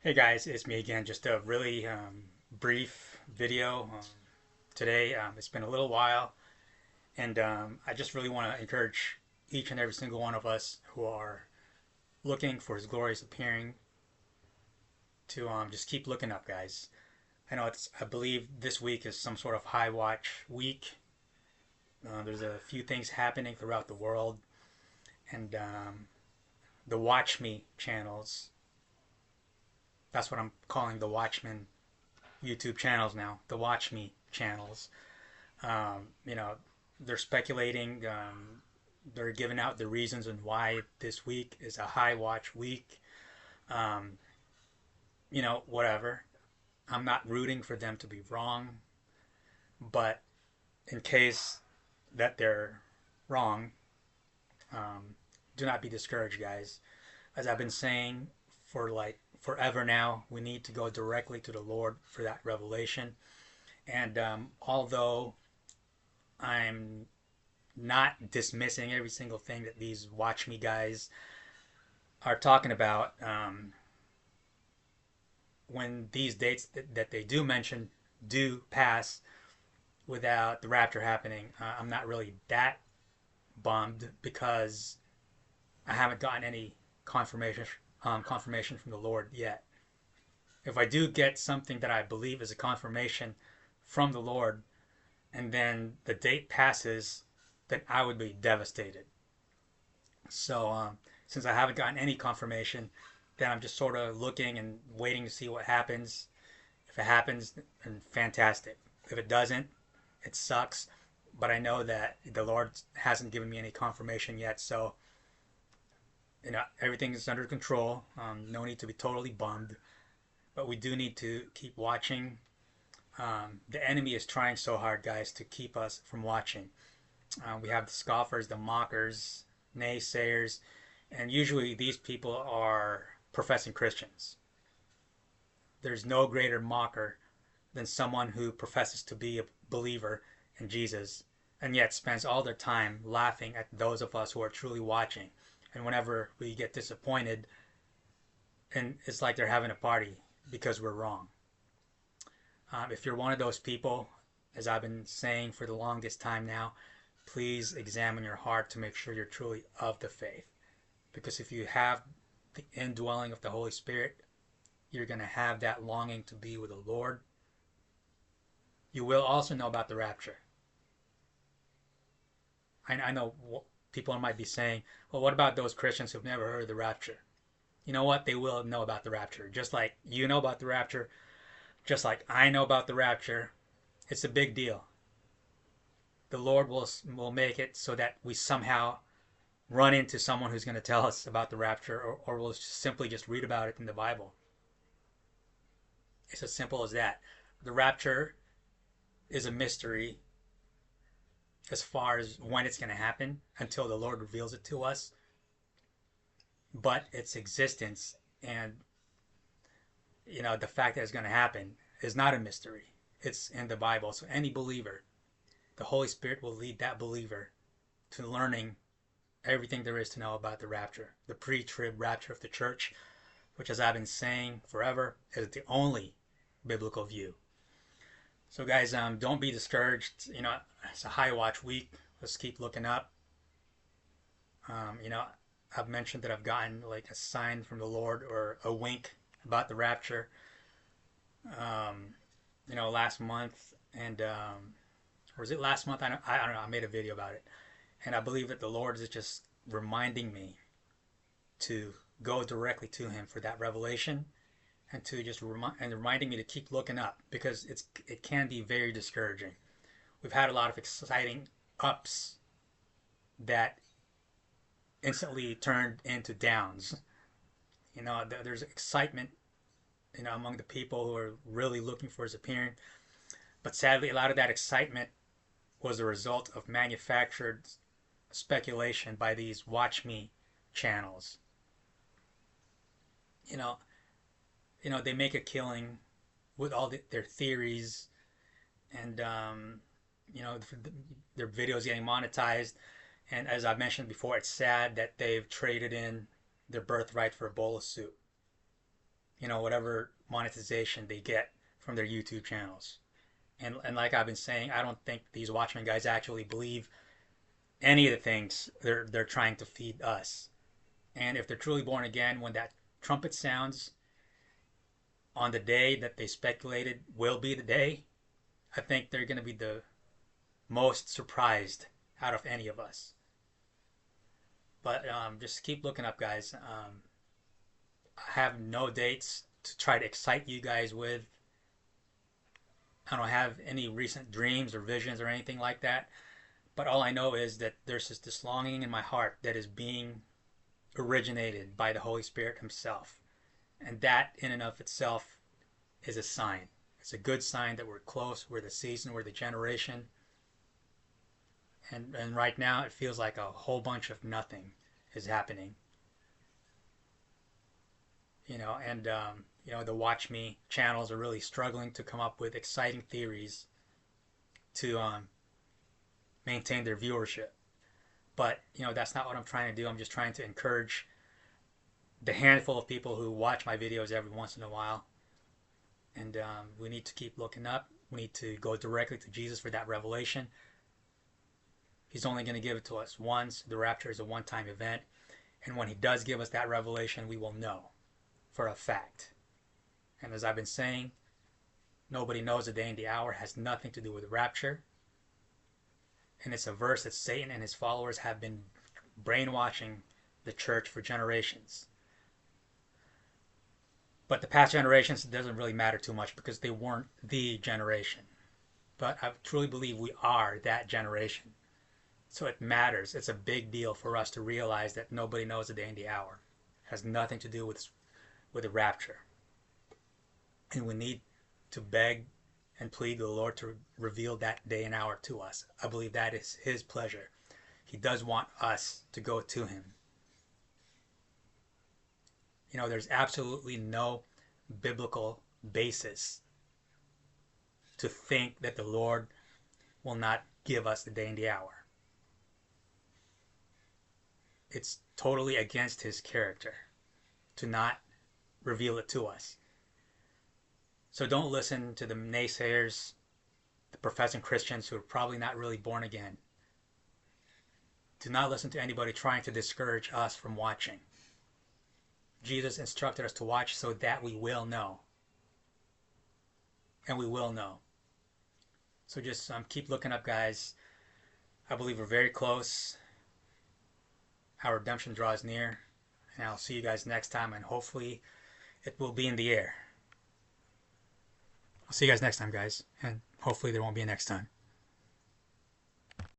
Hey guys, it's me again. Just a really brief video today. It's been a little while, and I just really want to encourage each and every single one of us who are looking for His glorious appearing to just keep looking up, guys. I know I believe this week is some sort of high watch week. There's a few things happening throughout the world, and the Watch Me channels. That's what I'm calling the Watchmen YouTube channels now. The Watch Me channels. You know, they're speculating. They're giving out the reasons and why this week is a high watch week. Um, whatever. I'm not rooting for them to be wrong, but in case that they're wrong, um, do not be discouraged, guys. As I've been saying for like forever now, we need to go directly to the Lord for that revelation. And although I'm not dismissing every single thing that these Watch Me guys are talking about, when these dates that they do mention do pass without the rapture happening, I'm not really that bummed because I haven't gotten any confirmation from the Lord yet. If I do get something that I believe is a confirmation from the Lord, and then the date passes, then I would be devastated. So since I haven't gotten any confirmation, then I'm just sort of looking and waiting to see what happens. If it happens, then fantastic. If it doesn't, it sucks. But I know that the Lord hasn't given me any confirmation yet, so everything is under control. No need to be totally bummed, but we do need to keep watching. The enemy is trying so hard, guys, to keep us from watching. We have the scoffers, the mockers, naysayers, and usually these people are professing Christians. There's no greater mocker than someone who professes to be a believer in Jesus and yet spends all their time laughing at those of us who are truly watching. And whenever we get disappointed, and it's like they're having a party because we're wrong. If you're one of those people, as I've been saying for the longest time now, please examine your heart to make sure you're truly of the faith. Because if you have the indwelling of the Holy Spirit, you're going to have that longing to be with the Lord. You will also know about the rapture. I know people might be saying, well, what about those Christians who've never heard of the rapture? You know what? They will know about the rapture. Just like you know about the rapture, just like I know about the rapture. It's a big deal. The Lord will make it so that we somehow run into someone who's going to tell us about the rapture, or we'll simply just read about it in the Bible. It's as simple as that. The rapture is a mystery as far as when it's going to happen until the Lord reveals it to us. But its existence and the fact that it's going to happen is not a mystery. It's in the Bible. So any believer, the Holy Spirit will lead that believer to learning everything there is to know about the rapture, the pre-trib rapture of the church, which, as I've been saying forever, is the only biblical view. So guys, don't be discouraged. It's a high watch week. Let's keep looking up. I've mentioned that I've gotten like a sign from the Lord or a wink about the rapture. Last month, and or was it last month? I don't know. I made a video about it, and I believe that the Lord is just reminding me to go directly to Him for that revelation, and to just reminding me to keep looking up because it can be very discouraging. We've had a lot of exciting ups that instantly turned into downs. There's excitement, among the people who are really looking for His appearing, but sadly, a lot of that excitement was a result of manufactured speculation by these Watch Me channels. You know, they make a killing with all their theories, and their videos getting monetized. And as I mentioned before, it's sad that they've traded in their birthright for a bowl of soup. whatever monetization they get from their YouTube channels. And like I've been saying, I don't think these Watchmen guys actually believe any of the things they're trying to feed us. And if they're truly born again, when that trumpet sounds on the day that they speculated will be the day, I think they're going to be the most surprised out of any of us. But just keep looking up, guys. I have no dates to try to excite you guys with. I don't have any recent dreams or visions or anything like that. But all I know is that there's just this longing in my heart that is being originated by the Holy Spirit Himself. And that in and of itself is a sign. It's a good sign that we're close, we're the season, we're the generation. And right now it feels like a whole bunch of nothing is happening. The Watch Me channels are really struggling to come up with exciting theories to maintain their viewership. But, that's not what I'm trying to do. I'm just trying to encourage the handful of people who watch my videos every once in a while. And we need to keep looking up. We need to go directly to Jesus for that revelation. He's only going to give it to us once. The rapture is a one-time event. And when He does give us that revelation, we will know for a fact. And as I've been saying, nobody knows the day and the hour. It has nothing to do with the rapture. And it's a verse that Satan and his followers have been brainwashing the church for generations. But the past generations, it doesn't really matter too much because they weren't the generation. But I truly believe we are that generation. So it matters. It's a big deal for us to realize that nobody knows the day and the hour. It has nothing to do with the rapture. And we need to beg and plead to the Lord to reveal that day and hour to us. I believe that is His pleasure. He does want us to go to Him. There's absolutely no biblical basis to think that the Lord will not give us the day and the hour. It's totally against His character to not reveal it to us. So don't listen to the naysayers, the professing Christians who are probably not really born again. Do not listen to anybody trying to discourage us from watching. Jesus instructed us to watch so that we will know. And we will know. So just keep looking up, guys. I believe we're very close. Our redemption draws near. And I'll see you guys next time, and hopefully it will be in the air. I'll see you guys next time, guys. And hopefully there won't be a next time.